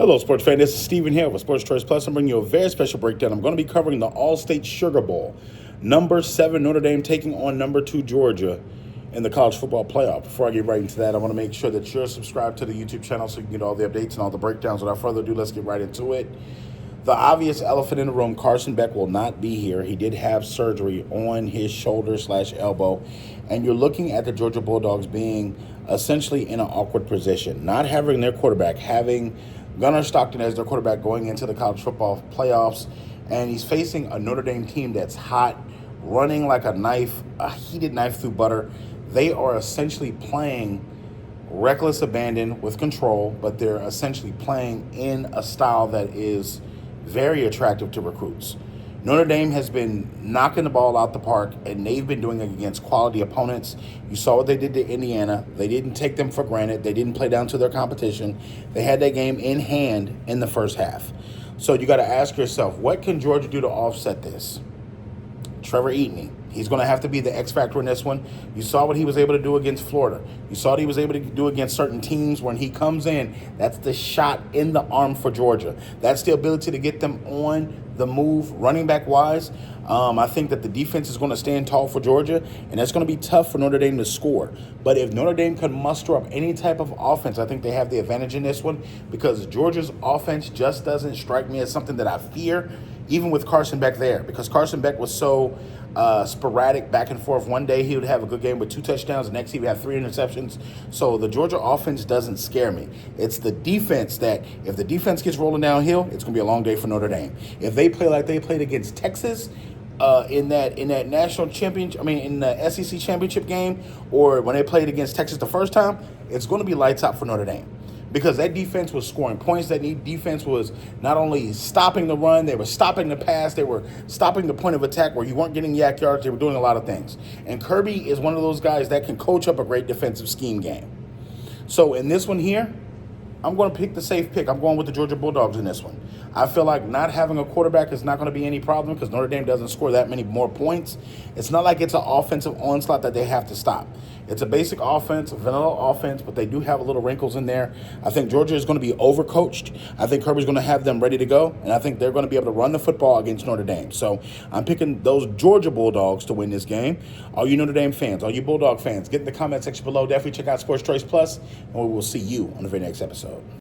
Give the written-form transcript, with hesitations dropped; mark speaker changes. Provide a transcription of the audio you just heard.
Speaker 1: Hello, sports fan. This is Steven here with Sports Choice Plus. I'm bringing you a very special breakdown. I'm going to be covering the All-State Sugar Bowl. Number 7 Notre Dame taking on number 2 Georgia in the college football playoff. Before I get right into that, I want to make sure that you're subscribed to the YouTube channel so you can get all the updates and all the breakdowns. Without further ado, let's get right into it. The obvious elephant in the room, Carson Beck will not be here. He did have surgery on his shoulder/elbow. And you're looking at the Georgia Bulldogs being essentially in an awkward position. Not having their quarterback, having Gunnar Stockton as their quarterback going into the college football playoffs. And he's facing a Notre Dame team that's hot, running like a knife, a heated knife through butter. They are essentially playing reckless abandon with control, but they're essentially playing in a style that is very attractive to recruits. Notre Dame has been knocking the ball out the park, and they've been doing it against quality opponents. You saw what they did to Indiana. They didn't take them for granted. They didn't play down to their competition. They had that game in hand in the first half. So you got to ask yourself, what can Georgia do to offset this? Trevor Etienne. He's going to have to be the X factor in this one. You saw what he was able to do against Florida. You saw what he was able to do against certain teams. When he comes in, that's the shot in the arm for Georgia. That's the ability to get them on the move, running back wise. I think that the defense is going to stand tall for Georgia, and it's going to be tough for Notre Dame to score. But if Notre Dame can muster up any type of offense, I think they have the advantage in this one, because Georgia's offense just doesn't strike me as something that I fear, even with Carson Beck there, because Carson Beck was so sporadic back and forth. One day he would have a good game with 2 touchdowns. The next he would have 3 interceptions. So the Georgia offense doesn't scare me. It's the defense that, if the defense gets rolling downhill, it's going to be a long day for Notre Dame. If they play like they played against Texas in that national championship, in the SEC championship game, or when they played against Texas the first time, it's going to be lights out for Notre Dame. Because that defense was scoring points. That defense was not only stopping the run, they were stopping the pass, they were stopping the point of attack where you weren't getting yak yards. They were doing a lot of things. And Kirby is one of those guys that can coach up a great defensive scheme game. So in this one here, I'm going to pick the safe pick. I'm going with the Georgia Bulldogs in this one. I feel like not having a quarterback is not going to be any problem because Notre Dame doesn't score that many more points. It's not like it's an offensive onslaught that they have to stop. It's a basic offense, a vanilla offense, but they do have a little wrinkles in there. I think Georgia is going to be overcoached. I think Kirby's going to have them ready to go, and I think they're going to be able to run the football against Notre Dame. So I'm picking those Georgia Bulldogs to win this game. All you Notre Dame fans, all you Bulldog fans, get in the comment section below. Definitely check out Sports Choice Plus, and we will see you on the very next episode.